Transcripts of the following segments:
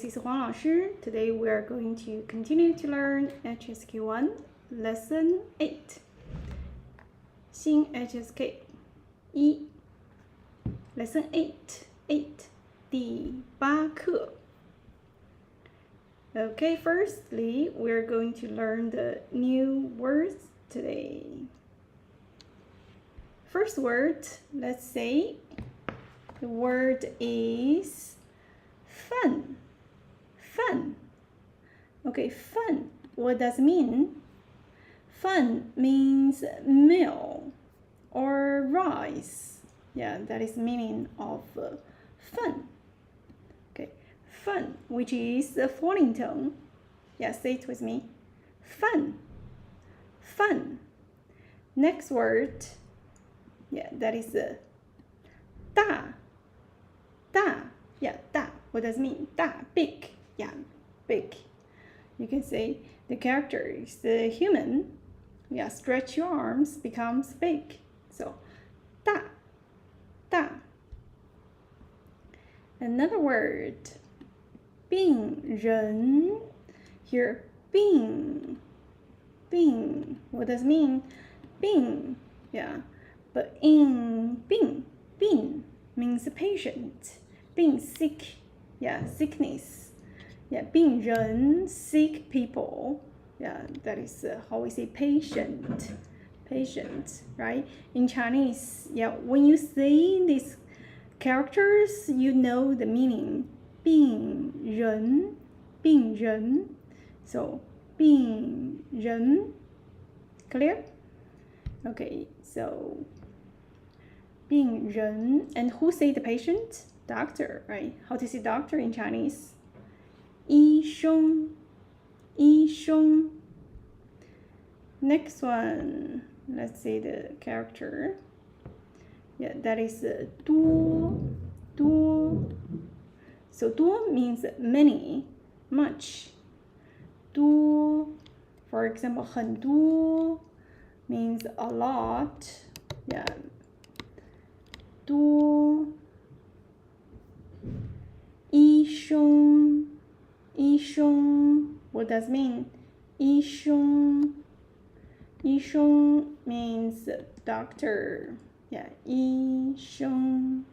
This is Huang 老师. Today we are going to continue to learn HSK 1, Lesson 8. 新 HSK 1 Lesson 8 第8课. Okay, firstly, we're going to learn the new words today. First word, let's say the word is fun. Fun. Okay, fun. What does it mean? Fun means meal or rice. Yeah, that is meaning of fun. Okay, fun, which is the falling tone. Yeah, say it with me. Fun. Fun. Next word. Yeah, that is 大. 大. Yeah, 大. What does it mean? 大, big. Yeah, big. You can say the character is the human. Yeah, stretch your arms becomes big. So, 大. 大. Another word. 病人. Here, 病. 病. What does it mean? 病. Yeah, but in 病 means patient. 病 sick. Yeah, sickness. Yeah, 病人 sick people. Yeah, that is how we say patient. Patient, right? In Chinese, yeah, when you say these characters, you know the meaning. 病人 病人. So, 病人. Clear? Okay, so 病人. And who say the patient? Doctor, right? How to say doctor in Chinese? 医生. 医生. Next one, let's say the character. Yeah, that is 多. 多. So 多 means many, much. 多. For example, 很多 means a lot. Yeah. 多. 医生. 医生. What does it mean? 医生. 医生 means doctor. Yeah, 医生.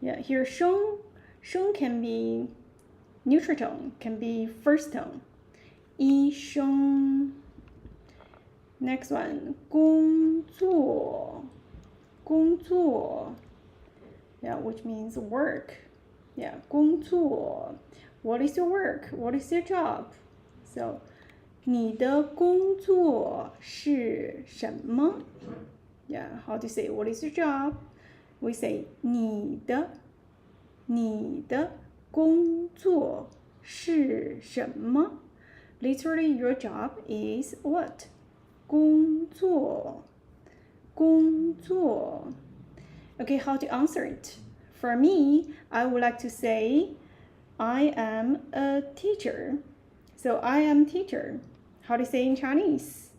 Yeah, here 生 can be neutral tone, can be first tone. 医生. Next one, 工作. 工作. Yeah, which means work. Yeah, 工作. What is your work? What is your job? So, 你的工作是什么? Yeah, how to say what is your job? We say 你的工作是什么? Literally, your job is what? 工作. 工作. Okay, how to answer it? For me, I would like to say I am a teacher. So I am teacher. How to say in Chinese?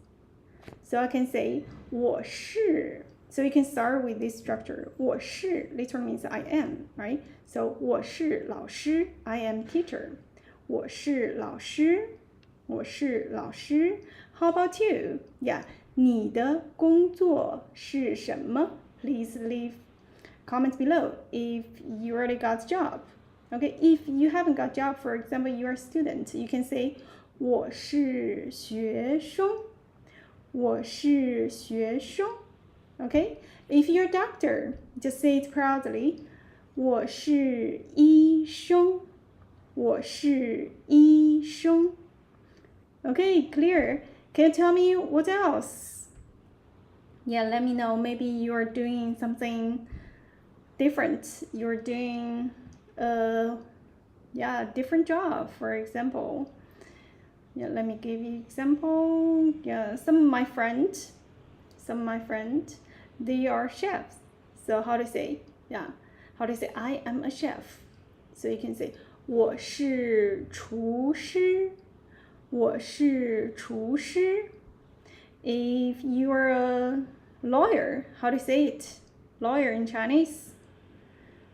So I can say 我是. So you can start with this structure. 我是 literally means I am, right? So 我是老师. I am teacher. 我是老师. 我是老师. How about you? Yeah. 你的工作是什么? Please leave comments below if you already got a job. Okay, if you haven't got a job, for example, you're a student, you can say 我是学生. 我是学生. Okay, if you're a doctor, just say it proudly. 我是医生. 我是医生. Okay, clear. Can you tell me what else? Yeah, let me know. Maybe you're doing something different. You're doing different job, for example. Yeah, let me give you example. Yeah, some of my friends, they are chefs. So how to say? Yeah, how to say I am a chef? So you can say 我是厨师. 我是厨师. If you are a lawyer, how to say it? Lawyer in Chinese?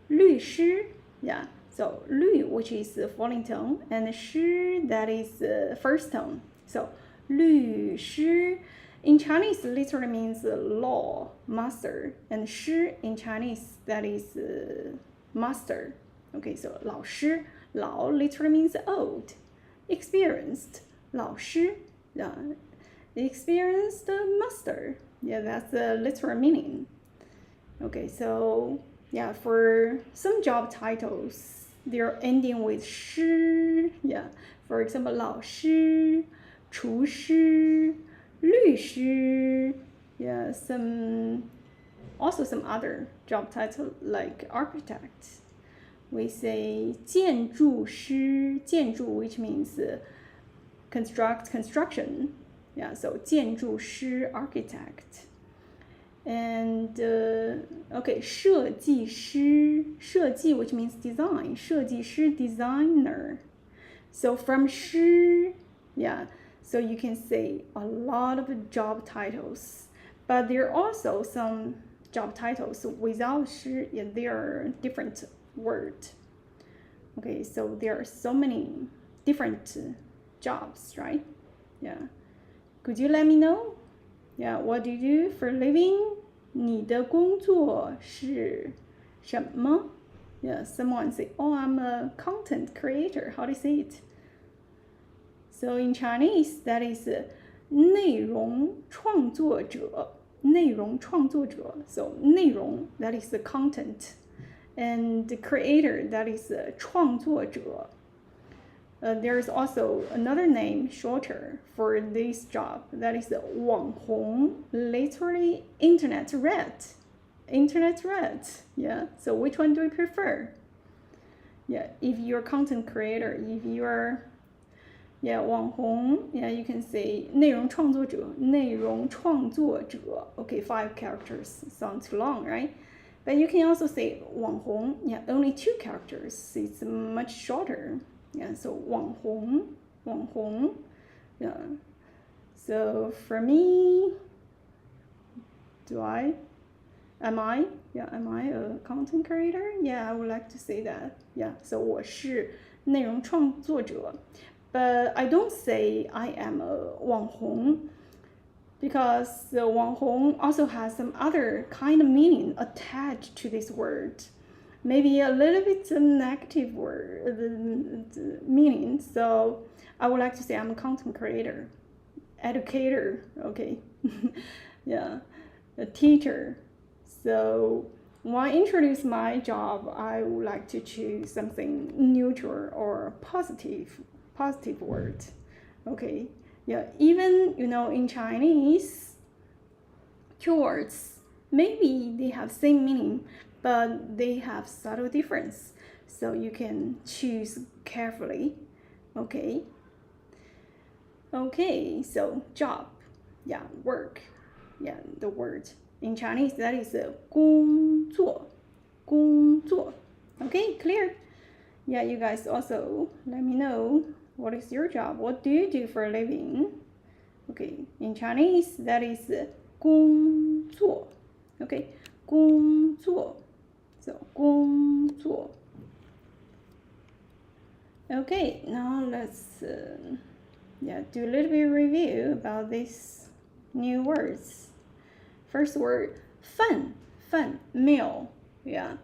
律师. Yeah. So 律 which is the falling tone, and 师 that is the first tone. So 律师 in Chinese literally means law, master, and 师 in Chinese that is master. Okay, so 老师 老 literally means old, experienced. 老师 experienced master. Yeah, that's the literal meaning. Okay, so yeah, for some job titles, they're ending with 师. Yeah, for example, 老师, 厨师, 律师. Yeah, also some other job title like architect. We say 建筑师, 建筑 which means construction. Yeah, so 建筑师 architect. And okay, 设计师, 设计 which means design, 设计师 designer. So from 师, yeah, so you can say a lot of job titles, but there are also some job titles without 师, yeah, they are different word. Okay, so there are so many different jobs, right? Yeah. Could you let me know? Yeah, what do you do for a living? 你的工作是什么? Yeah, someone say, oh, I'm a content creator. How do you say it? So in Chinese, that is 内容创作者. 内容创作者. So 内容, that is the content. And the creator, that is 创作者. There's also another name shorter for this job, that is 网红, literally internet rat. Internet rat, yeah. So which one do you prefer? Yeah, if you're a content creator, if you're, yeah, 网红, yeah, you can say 内容创作者, 内容创作者. Okay, 5 characters, sounds too long, right? But you can also say 网红, yeah, only 2 characters, it's much shorter. Yeah, so 网红, 网红, yeah. So for me, am I a content creator? Yeah, I would like to say that. Yeah, so 我是内容创作者. But I don't say I am a 网红, because the 网红 also has some other kind of meaning attached to this word. Maybe a little bit negative word meaning. So I would like to say I'm a content creator, educator, okay, yeah, a teacher. So when I introduce my job, I would like to choose something neutral or positive word. Okay, yeah, even in Chinese, 2 words maybe they have same meaning, but they have subtle difference, so you can choose carefully. Okay, so job, yeah, work, yeah, the word in Chinese that is 工作. Okay, clear? Yeah, you guys also let me know what is your job, what do you do for a living? Okay, in Chinese that is 工作. Okay, 工作. So 工作. Okay, now let's do a little bit of review about these new words. First word, 饭, meal. Yeah.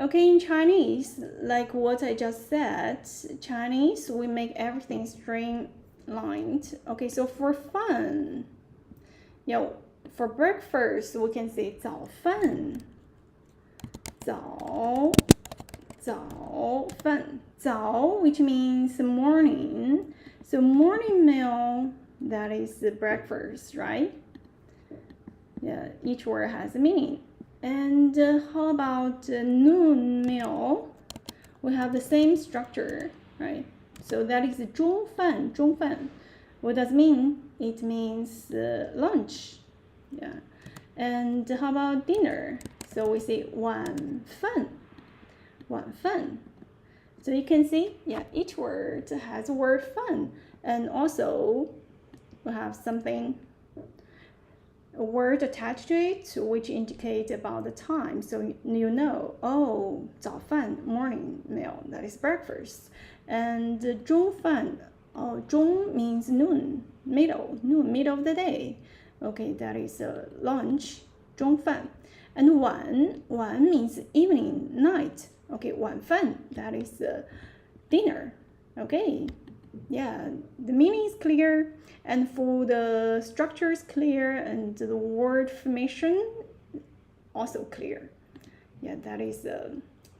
Okay, in Chinese, like what I just said, Chinese, we make everything streamlined. Okay, so for fun, for breakfast, we can say 早饭. 早饭. 早, which means morning. So morning meal, that is the breakfast, right? Yeah, each word has a meaning. And how about noon meal? We have the same structure, right? So that is 中饭. What does it mean? It means lunch. Yeah. And how about dinner? So we say 晚饭. So you can see, each word has a word fun, and also we have something a word attached to it which indicate about the time. So you know, oh, 早饭, morning meal, that is breakfast. And 中饭, oh, 中 means noon, middle of the day. Okay, that is lunch, 中饭. And 晚 means evening, night. Okay, 晚饭, that is dinner. Okay, yeah, the meaning is clear, and for the structure is clear, and the word formation also clear. Yeah, that is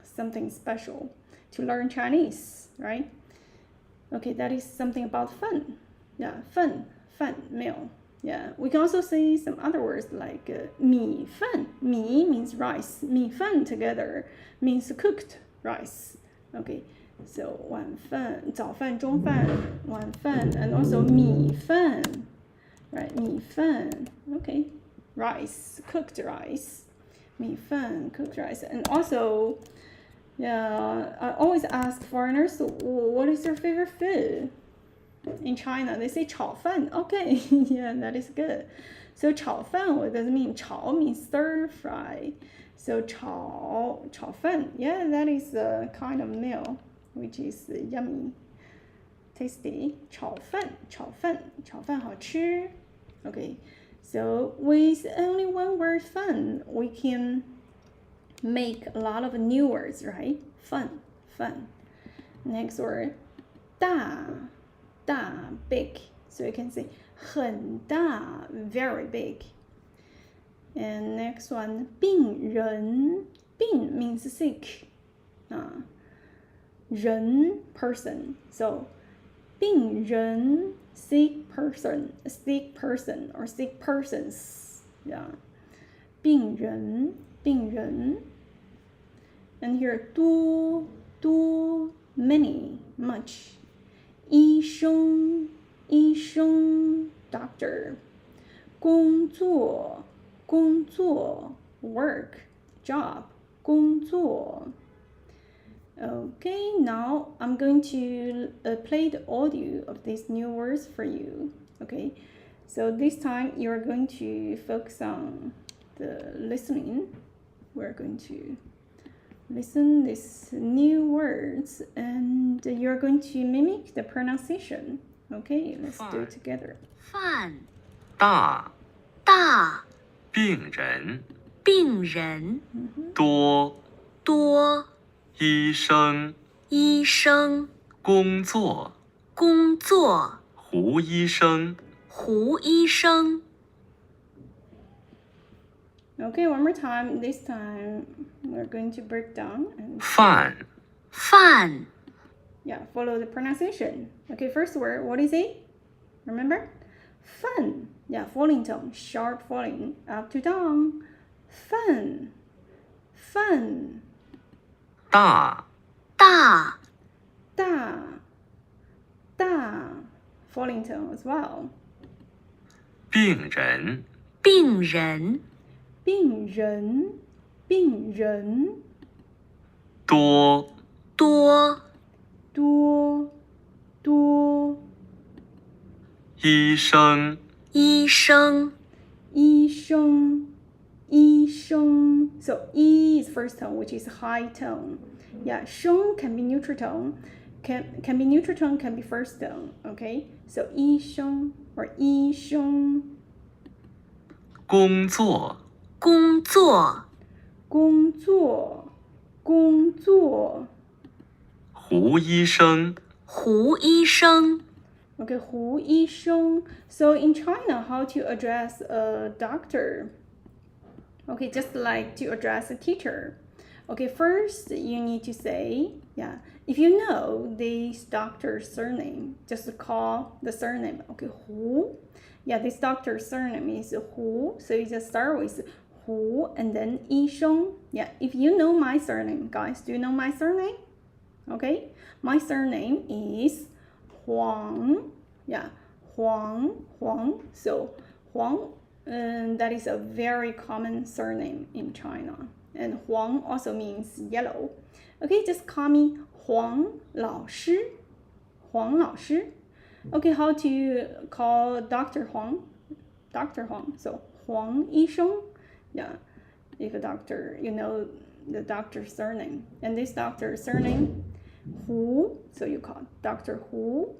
something special to learn Chinese, right? Okay, that is something about fun. Yeah, fun meal. Yeah, we can also say some other words like 米饭. 米 means rice. 米饭 together means cooked rice. Okay, so 晚饭, 早饭, 中饭, 晚饭, and also 米饭, right? 米饭. Okay, rice, cooked rice. 米饭, cooked rice. And also, yeah, I always ask foreigners, what is your favorite food? In China, they say 炒饭. Okay, yeah, that is good. So 炒饭, what does it mean? 炒 means stir fry. So 炒饭, yeah, that is a kind of meal which is yummy, tasty. 炒饭好吃. Okay, so with only one word fun, we can make a lot of new words, right? Fun. Next word, 大, big. So you can say 很大, very big. And next one, 病人. 病 means sick. 人 person. So 病人, sick person or sick persons. Yeah. 病人. And here 多, many, much. 医生 doctor. 工作 work, job, 工作. Okay, now I'm going to play the audio of these new words for you. Okay, so this time you're going to focus on the listening. We're going to listen these new words and you're going to mimic the pronunciation. Okay, let's do it together. 饭大病人多医生工作胡医生 Okay, one more time. This time we're going to break down and 饭 yeah, follow the pronunciation. Okay, first word, what is it? Remember? Fun. Yeah, falling tone, sharp falling, up to down. Fun. 大falling tone as well. 病人多医生 So E is first tone, which is high tone. Yeah, 声 can be neutral tone. Can be neutral tone, can be first tone. Okay, so 医生 or 医生工作胡医生 Okay, 胡医生. So in China, how to address a doctor? Okay, just like to address a teacher. Okay, first you need to say, yeah, if you know this doctor's surname, just call the surname. Okay, Hu. Yeah, this doctor's surname is Hu. So you just start with Hu and then 医生. Yeah, if you know my surname, guys, do you know my surname? Okay, my surname is Huang. Yeah, Huang. So Huang, that is a very common surname in China. And Huang also means yellow. Okay, just call me Huang 老师. Okay, how to call Dr. Huang? So Huang 医生 yeah, if a doctor, you know the doctor's surname, and this doctor's surname Hu, so you call Dr. Hu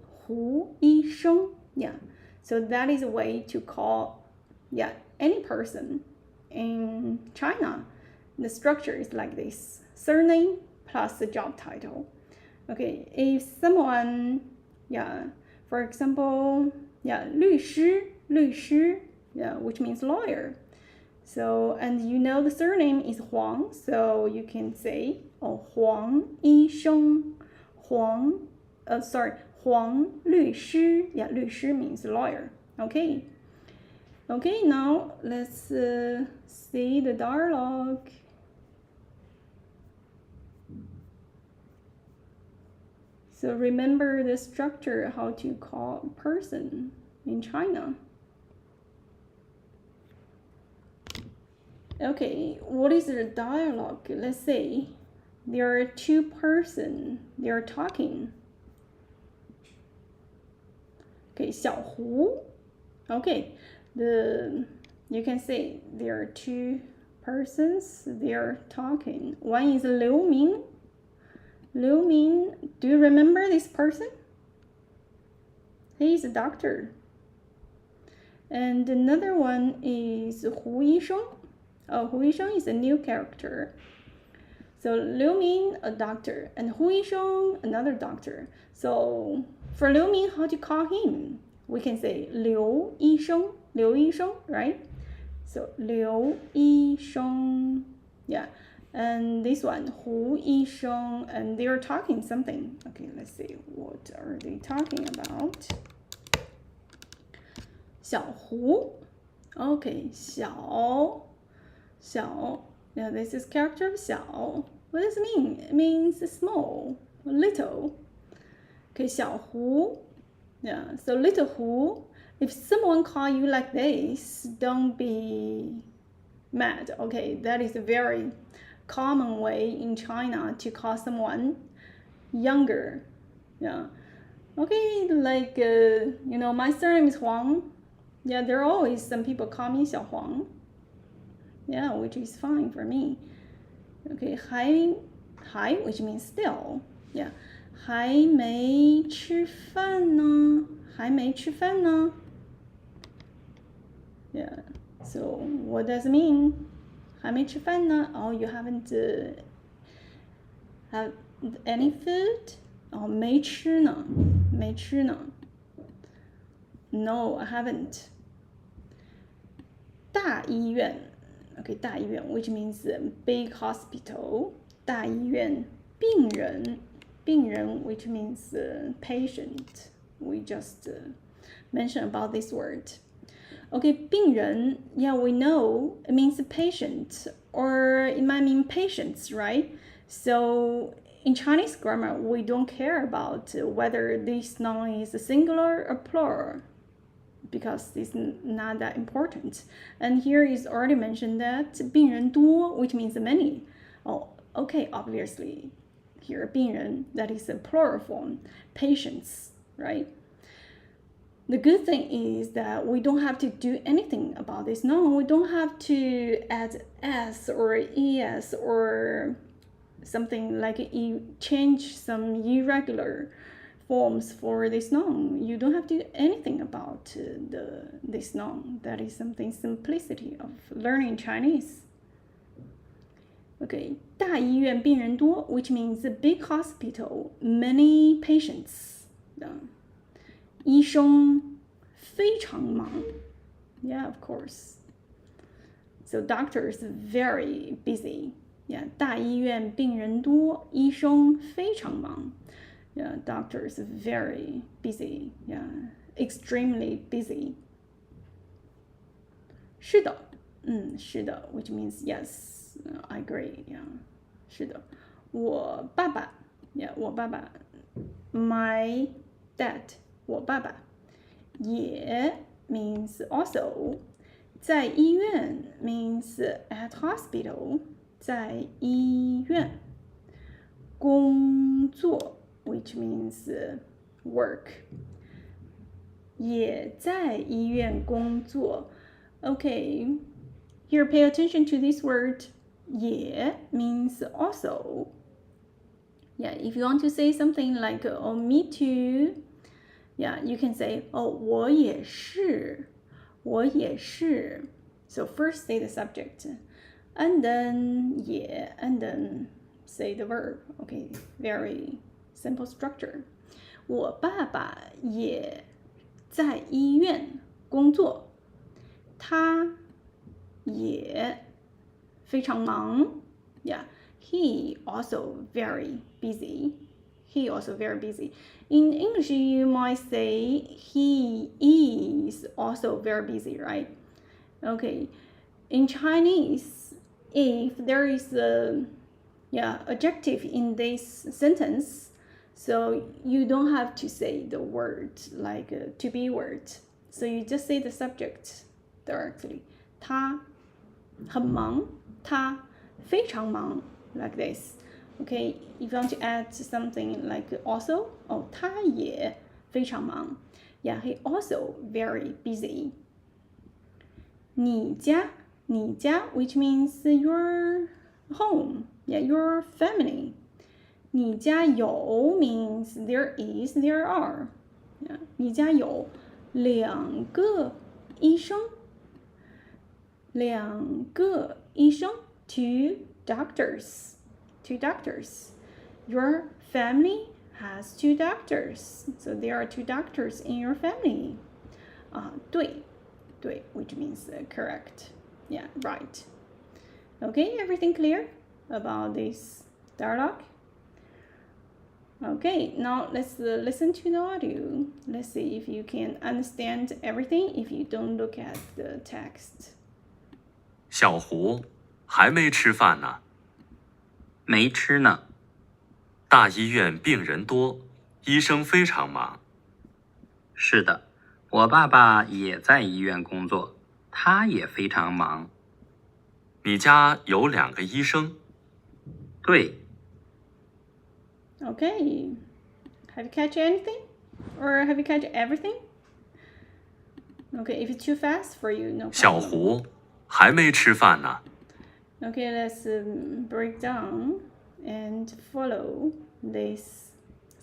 医生 yeah, so that is a way to call yeah any person in China. The structure is like this: surname plus the job title. Okay, if someone yeah, for example yeah 律师 yeah, which means lawyer. So, and you know the surname is Huang, so you can say, oh, Huang 医生, Huang 律师. Yeah, 律师 means lawyer. Okay. Okay, now let's see the dialogue. So remember the structure, how to call a person in China. Okay, what is the dialogue? Let's say there are two persons, they are talking. Okay, 小胡. Okay, you can say there are two persons, they are talking. One is Liu Ming. Liu Ming, do you remember this person? He is a doctor. And another one is Hu Yisheng. Hu Yisheng is a new character. So Liu Ming, a doctor, and Hu Yisheng, another doctor. So for Liu Ming, how to call him? We can say Liu Yisheng, right? So Liu Yisheng, yeah. And this one, Hu Yisheng, and they are talking something. Okay, let's see, what are they talking about? 小胡. Okay, 小. Yeah, this is character of 小. What does it mean? It means small, little. Okay, 小胡. Yeah, so little Hu. If someone call you like this, don't be mad. Okay, that is a very common way in China to call someone younger. Yeah. Okay, like you know, my surname is Huang. Yeah, there are always some people call me 小黄. Yeah, which is fine for me. Okay, 还 which means still. Yeah, 还没吃饭呢. 还没吃饭呢. Yeah, so what does it mean? 还没吃饭呢? Oh, you haven't have any food? Oh, 没吃呢. 没吃呢. No, I haven't. 大医院. Okay, 大医院, which means big hospital. 大医院. 病人, which means patient. We just mentioned about this word. Okay, 病人, yeah, we know it means patient, or it might mean patients, right? So in Chinese grammar, we don't care about whether this noun is singular or plural, because it's not that important. And here is already mentioned that 病人多, which means many. Oh, okay, obviously, here 病人, that is a plural form, patients, right? The good thing is that we don't have to do anything about this. No, we don't have to add s or es or something like change some irregular forms for this noun. You don't have to do anything about this noun. That is something simplicity of learning Chinese. Okay, 大医院病人多, which means a big hospital, many patients. 医生非常忙. Yeah, of course. So doctors very busy. Yeah, 大医院病人多, 医生非常忙. Yeah, doctors very busy. Yeah, extremely busy. 是的, 是的, which means yes, I agree. Yeah, 是的. 我爸爸, yeah, 我爸爸. My dad, 我爸爸. 也 means also. 在医院 means at hospital. 在医院. 工作 which means work. 也在医院工作. Okay, here pay attention to this word. 也 means also. Yeah, if you want to say something like, oh, me too. Yeah, you can say, oh, 我也是. 我也是. So first say the subject, and then 也, and then say the verb. Okay, very simple structure. 我爸爸也在医院工作，他也非常忙。Yeah, he also very busy. He also very busy. In English, you might say he is also very busy, right? Okay. In Chinese, if there is a adjective in this sentence, so you don't have to say the word like a to be word. So you just say the subject directly. 他很忙，他非常忙 like this. Okay, if you want to add something like also, oh, 他也非常忙. Yeah, he also very busy. 你家 which means your home. Yeah, your family. 你家有 means there is, there are. Yeah, 你家有两个医生 two doctors. Your family has two doctors. So there are two doctors in your family. 对 which means correct. Yeah, right. Okay, everything clear about this dialogue? Okay, now let's listen to the audio. Let's see if you can understand everything if you don't look at the text. 小胡还没吃饭呢。没吃呢。大医院病人多，医生非常忙。是的，我爸爸也在医院工作，他也非常忙。你家有两个医生？对。Okay, have you catch anything? Or have you catch everything? Okay, if it's too fast for you, no problem. 小胡还没吃饭呢。Okay, let's break down and follow this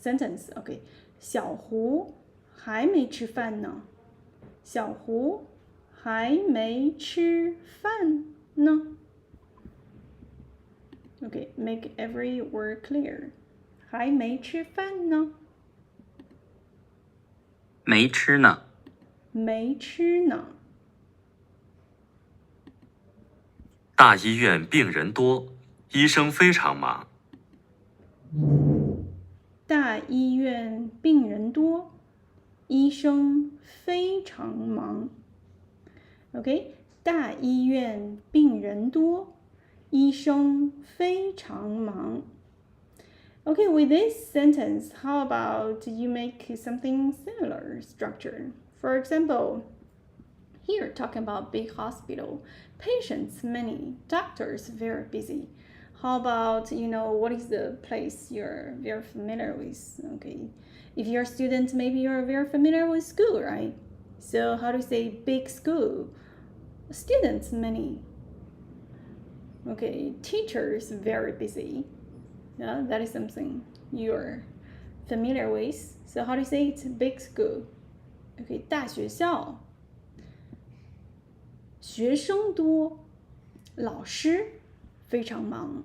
sentence. Okay, 小胡还没吃饭呢。小胡还没吃饭呢。Okay, make every word clear. 还没吃饭呢。没吃呢。没吃呢。大医院病人多，医生非常忙。大医院病人多，医生非常忙。OK， 大医院病人多，医生非常忙。Okay, with this sentence, how about you make something similar structure? For example, here talking about big hospital, patients many, doctors very busy. How about, what is the place you're very familiar with? Okay, if you're a student, maybe you're very familiar with school, right? So how do you say big school? Students many. Okay, teachers very busy. Yeah, that is something you're familiar with. So how do you say it's big school? Okay, 大学校，学生多，老师非常忙。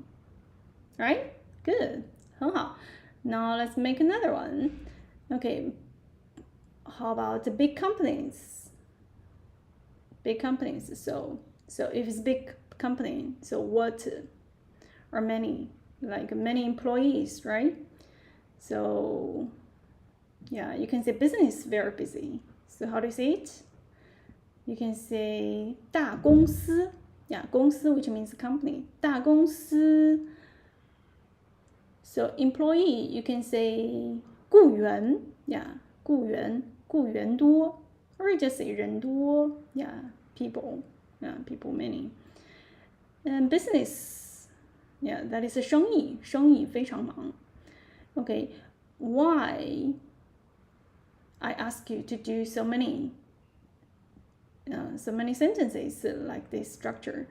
Right? Good. 很好。Now let's make another one. Okay, how about the big companies? Big companies. So if it's big company, so what are many? Like many employees, right? So yeah, you can say business very busy. So how do you say it? You can say 大公司. Yeah, 公司 which means company. 大公司. So employee, you can say 雇员. Yeah, 雇员多. Or you just say 人多. Yeah, people. Yeah, people many. And business. Yeah, that is a 生意非常忙. Okay, why I ask you to do so many so many sentences like this structure.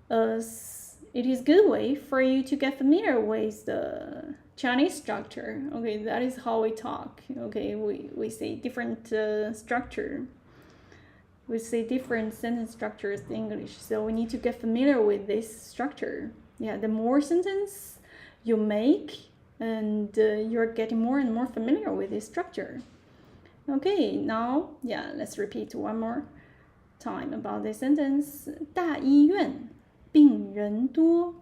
It is a good way for you to get familiar with the Chinese structure. Okay, that is how we talk. Okay, we say different structure. We say different sentence structures in English, so we need to get familiar with this structure. Yeah, the more sentence you make, and you're getting more and more familiar with this structure. Okay, now, yeah, let's repeat one more time about this sentence. 大医院病人多，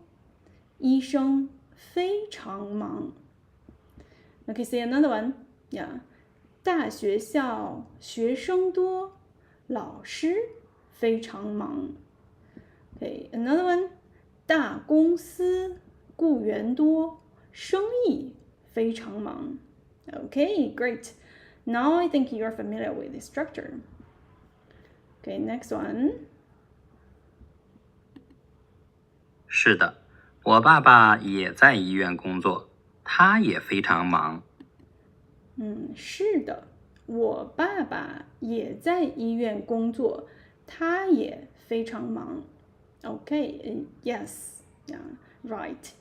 医生非常忙。Okay, say another one. Yeah. 大学校学生多，老师非常忙。Okay, another one. 大公司雇员多，生意非常忙。Okay, great. Now I think you're familiar with the structure. Okay, next one. 是的，我爸爸也在医院工作，他也非常忙。是的，我爸爸也在医院工作，他也非常忙。Okay, yes, yeah, right.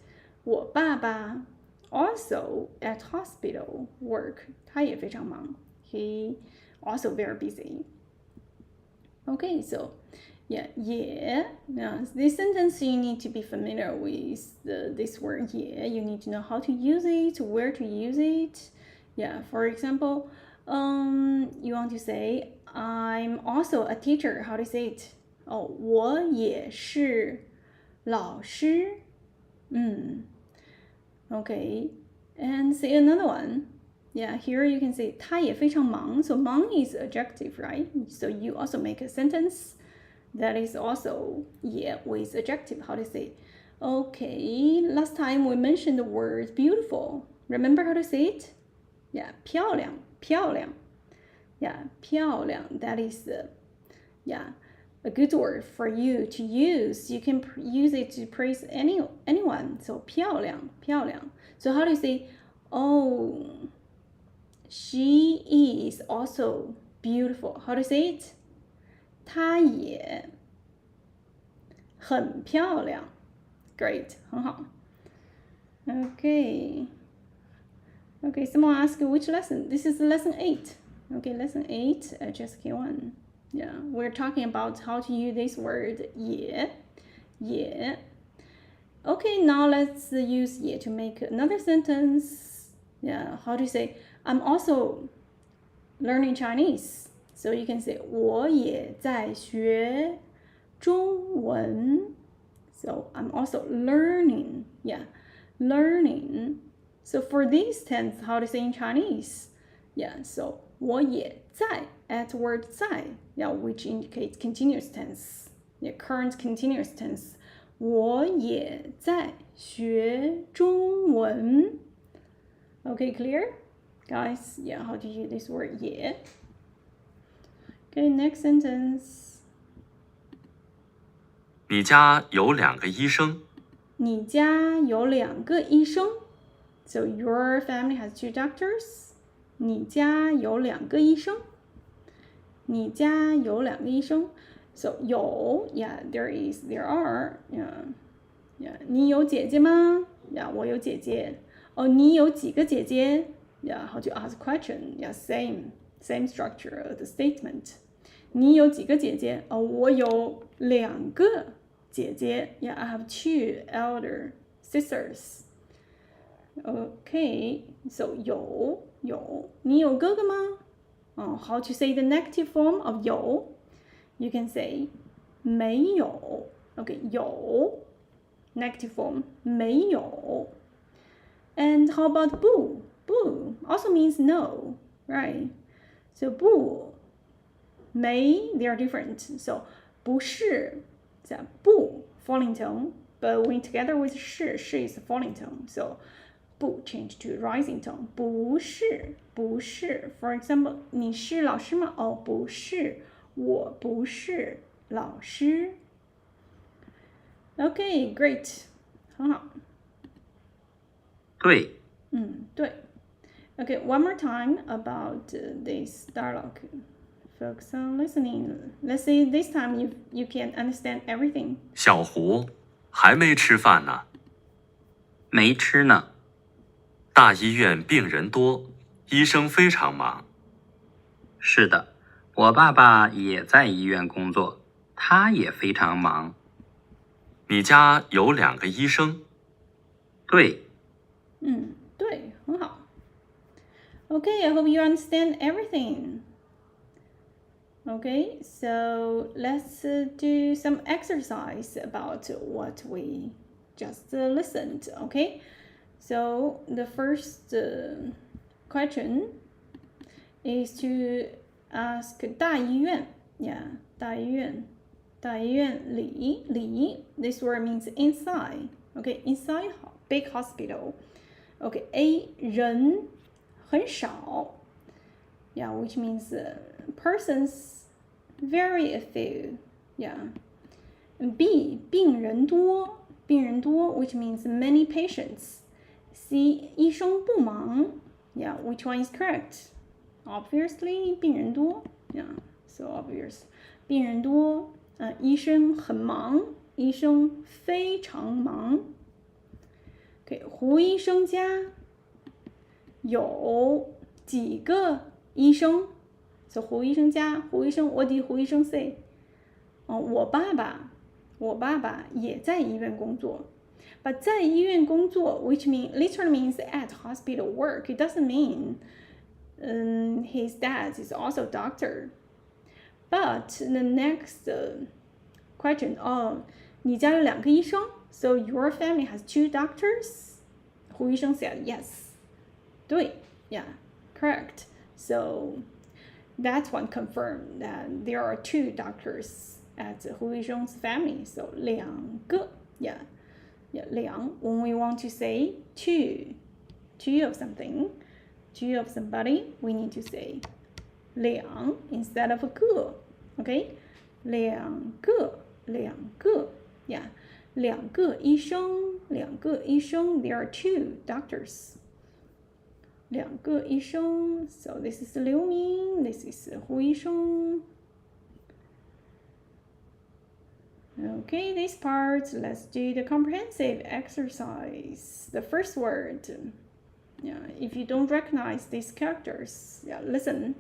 我爸爸 also at hospital work. 他也非常忙。He also very busy. Okay, so yeah. Now, this sentence you need to be familiar with this word yeah. You need to know how to use it, where to use it. Yeah, for example, you want to say I'm also a teacher. How do you say it? 我也是老师。Okay, and say another one. Yeah, here you can say 他也非常忙. So 忙 is adjective, right? So you also make a sentence that is also yeah with adjective. How to say? Okay, last time we mentioned the word beautiful. Remember how to say it? Yeah, 漂亮, 漂亮. Yeah, 漂亮. That is yeah a good word for you to use. You can use it to praise anyone. So 漂亮, 漂亮. So how do you say? Oh, she is also beautiful. How to say it? 她也很漂亮。Great, 很好。Okay, someone asked which lesson? This is lesson 8. Okay, lesson 8, HSK 1. Yeah, we're talking about how to use this word 也. Okay, now let's use 也 to make another sentence. Yeah, how do you say? I'm also learning Chinese. So you can say 我也在学中文. So I'm also learning. Yeah, learning. So for this tense, how to say in Chinese? Yeah, so 我也在 at word 在, yeah, which indicates continuous tense. Yeah, current continuous tense. 我也在学中文. Okay, clear? Guys, yeah, how to use this word 也? Okay, next sentence. 你家有2个医生。你家有2个医生. So your family has 2 doctors. 你家有2个医生. 你家有2个医生. So 有 yeah, there are yeah. 你有姐姐吗? Yeah, 我有姐姐. Oh, 你有几个姐姐? Yeah, how to ask a question? Yeah, same structure of the statement. 你有几个姐姐? Oh, 我有2个姐姐. Yeah, I have 2 elder sisters. Okay, so 有 你有哥哥吗? How to say the negative form of 有? You can say 没有. Okay, 有 negative form 没有. And how about 不? 不 also means no, right? So 不 没 they are different. So 不是 so 不 falling tone, but when together with 是 is falling tone. So 不 change to rising tone. 不是 For example, 你是老师吗? Oh, 不是我不是老师. Okay, great. 很好。对。对。Okay, one more time about this dialogue. Focus on listening. Let's say this time you can understand everything. 小胡还没吃饭呢。没吃呢。大医院病人多，医生非常忙。是的，我爸爸也在医院工作，他也非常忙。你家有2个医生？对。对，很好。Okay, I hope you understand everything. Okay, so let's do some exercise about what we just listened. Okay, so the first question is to ask 大医院 yeah 大医院里 this word means inside. Okay, inside big hospital. Okay, A 人很少 yeah, which means persons very few. Yeah. B 病人多 which means many patients. C 医生不忙 yeah, which one is correct? Obviously 病人多 yeah, so obvious 病人多医生很忙医生非常忙 Okay, 胡医生家有几个医生 So 胡医生家胡医生 what did 胡医生 say? 我爸爸也在医院工作 But 在医院工作 which literally means at hospital work. It doesn't mean his dad is also a doctor. But the next question, 你家有2个医生 So your family has 2 doctors? 胡医生 said yes. 对 yeah, correct. So that one confirmed that there are 2 doctors at Hu Yizhong's family. So 2个 yeah, 2 when we want to say 2 of something, 2 of somebody, we need to say 2 instead of 个 okay, 2个 yeah, 2个医生 there are 2 doctors. 2个医生 So this is Liu Ming, this is Hu Yizhong. Okay, this part, let's do the comprehensive exercise. The first word, yeah, if you don't recognize these characters, yeah, listen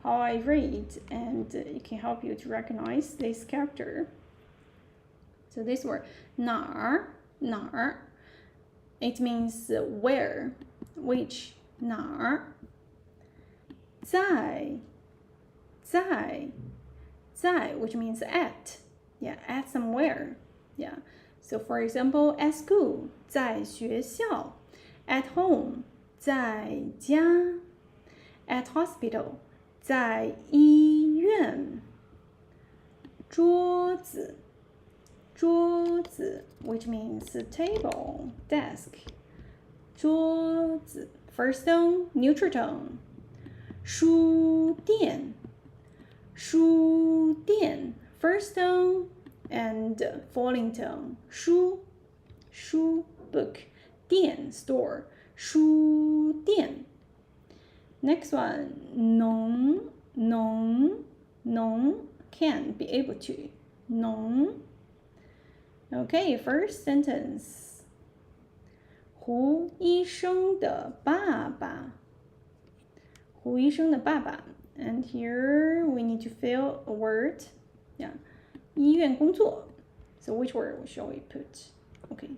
how I read and it can help you to recognize this character. So this word, 哪儿 it means where, which, 哪儿在 which means at, yeah, at somewhere, yeah. So for example, at school 在学校 at home 在家 at hospital 在医院桌子 which means table, desk 桌子 first tone, neutral tone 书店 first tone and falling tone 书 book 店 store 书店 next one 农 can be able to 农 okay, first sentence 胡医生的爸爸 and here we need to fill a word, yeah, 医院工作 so which word shall we put? Okay,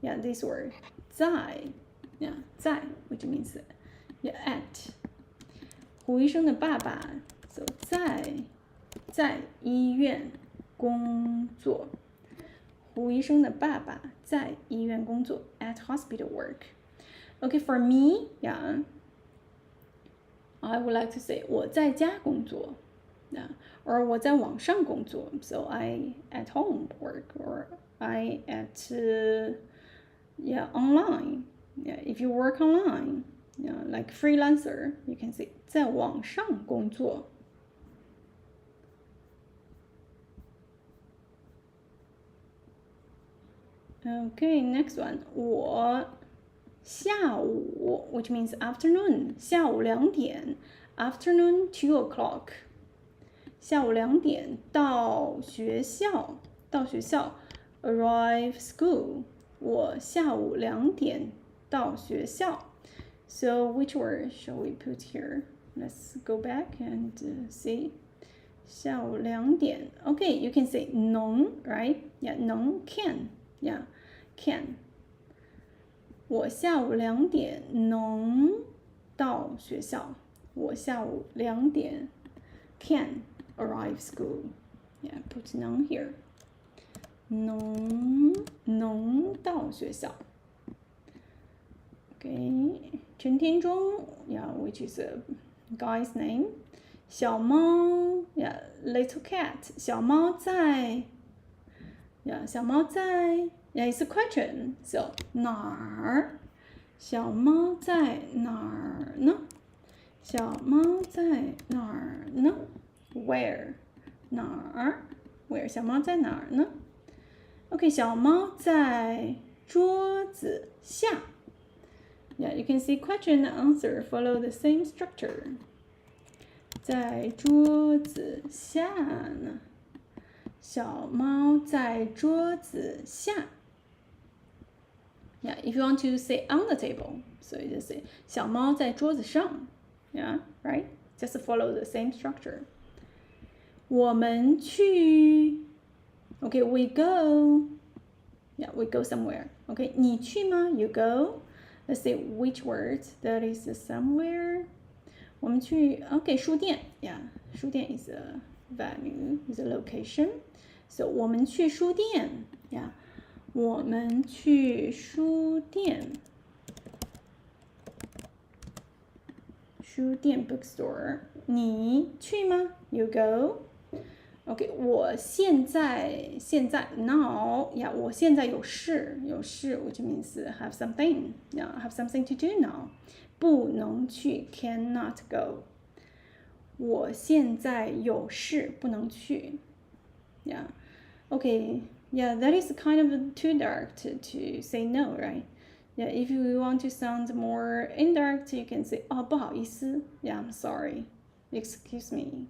yeah, this word 在 yeah, 在 which means yeah, at 胡医生的爸爸 so 在医院工作胡医生的爸爸在医院工作 at hospital work. Okay, for me, yeah, I would like to say 我在家工作 yeah, or 我在网上工作 so I at home work or I at yeah, online. Yeah, if you work online, yeah, like freelancer, you can say 在网上工作 Okay, next one. 我下午 which means afternoon 下午2点 afternoon 2 o'clock 下午2点到学校，arrive school， 我下午2点到学校。So which word shall we put here? Let's go back and see. 下午2点 Okay, you can say 能 right? Yeah, 能 can. Yeah, can. 我下午2点能到学校。我下午2点 can arrive school. Yeah, put 能 here. 能到学校。Okay, 陈天中 yeah, which is a guy's name. 小猫 yeah, little cat. 小猫在 yeah, 小猫在 yeah, it's a question. So 哪儿？小猫在哪儿呢？小猫在哪儿呢？ Where 哪儿 Where 小猫在哪儿呢？ OK 小猫在桌子下。Yeah, you can see question and answer follow the same structure. 在桌子下呢？小猫在桌子下。Yeah, if you want to say on the table, so you just say 小猫在桌子上。Yeah, right? Just follow the same structure. 我们去 Okay, we go. Yeah, we go somewhere. Okay, 你去吗？ You go. Let's say which word that is somewhere. 我们去 Okay, 书店 Yeah, 书店 is a venue, is a location. So 我们去书店 Yeah, 我们去书店。书店 bookstore. 你去吗？ You go. Okay, 我现在 now yeah, 我现在有事 which means have something yeah, have something to do now. 不能去 cannot go. 我现在有事不能去 yeah. Okay, yeah, that is kind of too direct to say no, right? Yeah, if you want to sound more indirect, you can say 不好意思 Yeah, I'm sorry. Excuse me.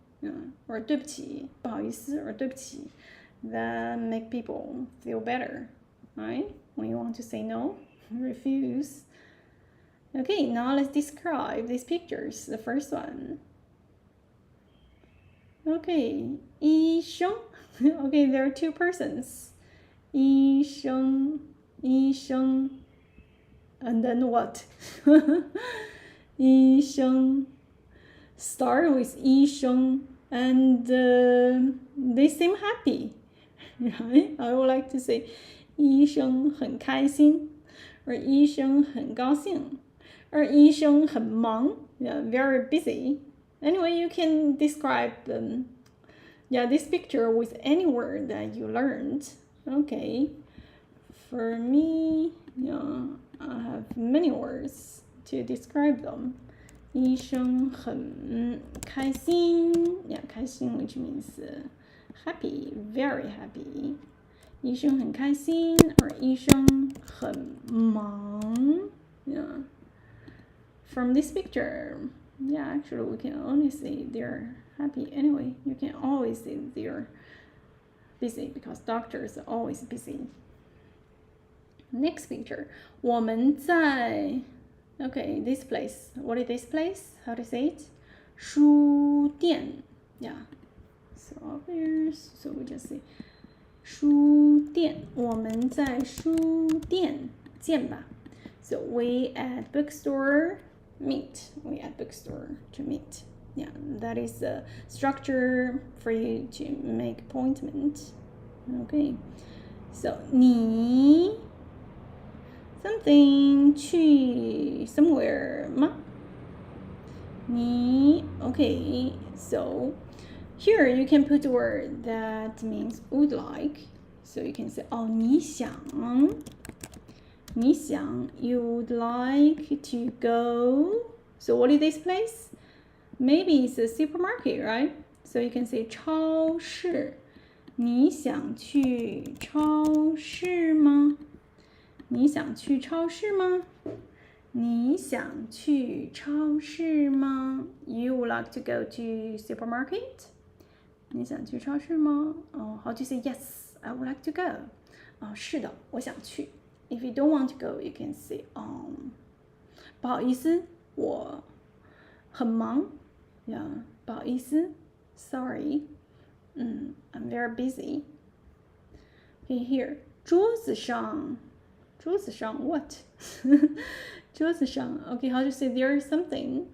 Or 对不起不好意思 or 对不起 That make people feel better, right? When you want to say no, refuse. Okay, now let's describe these pictures. The first one. Okay, 医生 Okay, there are two persons. 医生 And then what? 医生 Start with 医生 and they seem happy, right? I would like to say 医生很开心 or 医生很高兴 or 医生很忙 yeah, very busy. Anyway, you can describe this picture with any word that you learned. Okay, for me, I have many words to describe them. 医生很开心 Yeah, 开心 which means happy, very happy. 医生很开心 or 医生很忙 Yeah. From this picture, yeah, actually we can only say they're happy. Anyway, you can always say they're busy because doctors are always busy. Next picture, 我们在 Okay, this place. What is this place? How to say it? 书店 Yeah. So obvious. So we just say 书店我们在书店见吧 So we at bookstore meet. We at bookstore to meet. Yeah, that is the structure for you to make appointment. Okay. So 你 something 去 somewhere 吗？你 Okay, so here you can put a word that means would like. So you can say 你想 you would like to go. So what is this place? Maybe it's a supermarket, right? So you can say 超市你想去超市吗？你想去超市吗？你想去超市吗？ You would like to go to supermarket? 你想去超市吗？哦 how to say yes, I would like to go. 哦，是的，我想去。If you don't want to go, you can say 不好意思，我很忙。Yeah, 不好意思 sorry. I'm very busy. Okay, here. 桌子上 what? 桌子上 okay, how to say there is something?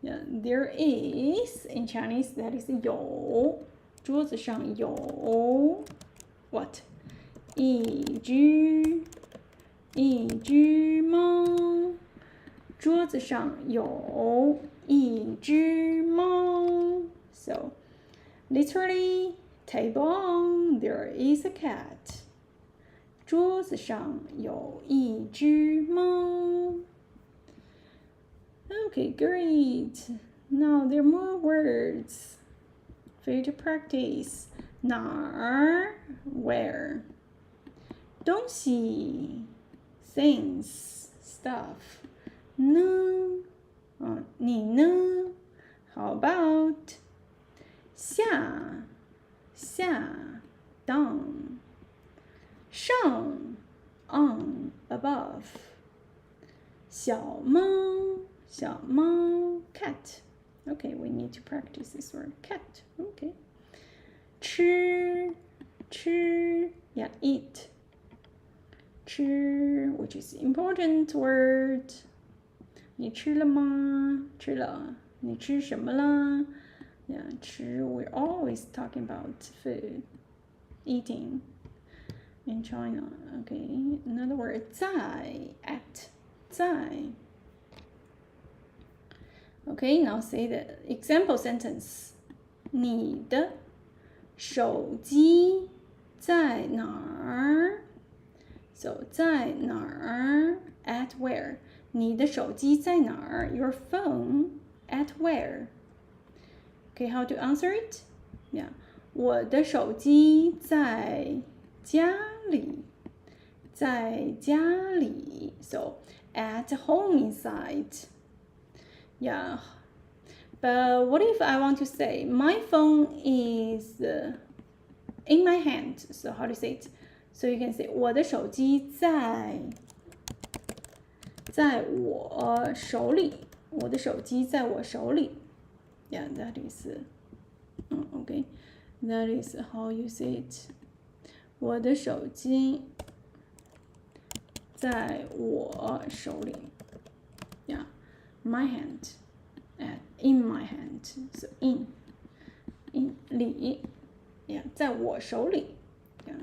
Yeah, there is in Chinese that is 有，桌子上有 what? 一只猫，桌子上有一只猫。So literally, table on there is a cat. 桌子上有一只猫。Okay, great. Now there are more words for you to practice. 哪儿 where. 东西 things stuff. 呢你呢 how about. 下 down. 上 on above. 小猫 cat. Okay, we need to practice this word cat. Okay. 吃 yeah, eat. 吃 which is important word. 你吃了吗？吃了。你吃什么了？ Yeah, 吃 we're always talking about food, eating in China. Okay, another word 在 at 在。Okay, now say the example sentence. 你的手机在哪儿？ So 在哪儿 at where? 你的手机在哪儿 Your phone at where? Okay, how to answer it? Yeah, 我的手机在家里，在家里。So at home inside. Yeah, but what if I want to say my phone is in my hand? So how to say it? So you can say 我的手机在我手里，我的手机在我手里。Yeah, that is okay. That is how you say it. 我的手机在我手里。Yeah, my hand. In my hand. So in 里。Yeah, 在我手里。Yeah.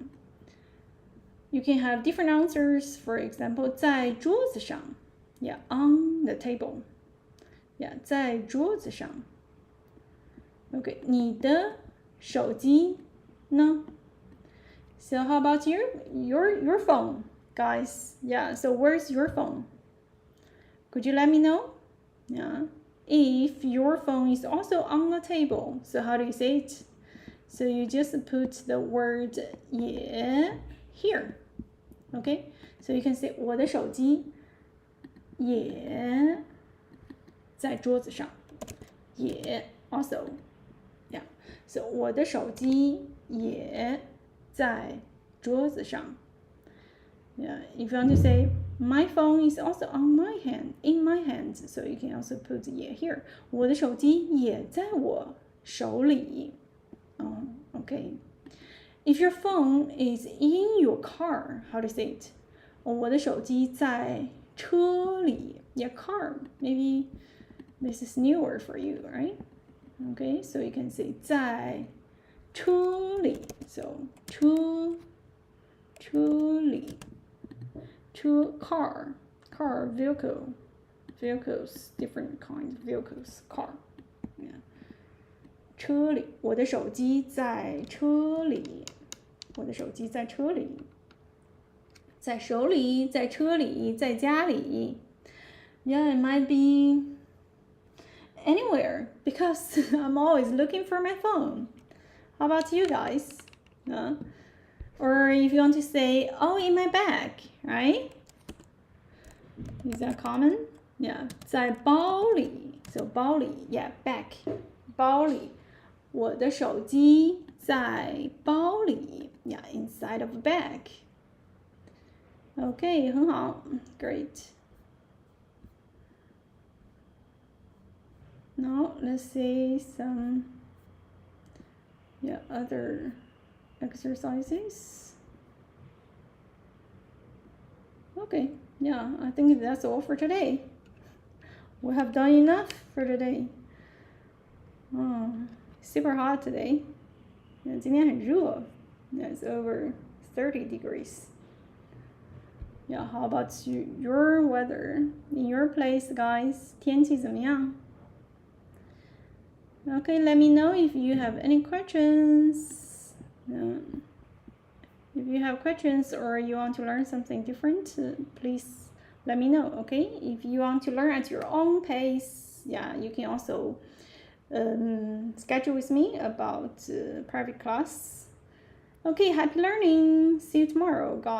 You can have different answers. For example, 在桌子上 Yeah, on the table. Yeah, 在桌子上 Okay, 你的手机呢 So how about your phone, guys? Yeah, so where's your phone? Could you let me know? Yeah. If your phone is also on the table, so how do you say it? So you just put the word 也 here. Okay, so you can say 我的手机也在桌子上，也 also, yeah. So 我的手机也在桌子上。Yeah, if you want to say my phone is also on my hand, in my hand, so you can also put 也 here. 我的手机也在我手里。Okay. If your phone is in your car, how to say it? 我的手机在车里。Yeah, car. Maybe this is newer for you, right? Okay, so you can say 在车里。So 车里。车 car, vehicle, vehicles, different kinds of vehicles, car. Yeah. 车里，我的手机在车里，我的手机在车里，在手里，在车里，在家里。Yeah, it might be anywhere because I'm always looking for my phone. How about you guys? Or if you want to say, oh, in my bag, right? Is that common? Yeah, 在包里。So 包里 yeah, bag. 包里我的手机在包里。Yeah, inside of a bag. OK, 很好 Great. Now, let's see some other exercises. Okay, yeah, I think that's all for today. We have done enough for today. Super hot today. 今天很热. It's over 30 degrees. Yeah, how about your weather in your place, guys? 天气怎么样? Okay, let me know if you have any questions. If you have questions or you want to learn something different, please let me know, okay? If you want to learn at your own pace, yeah, you can also schedule with me about private class. Okay, happy learning. See you tomorrow, guys.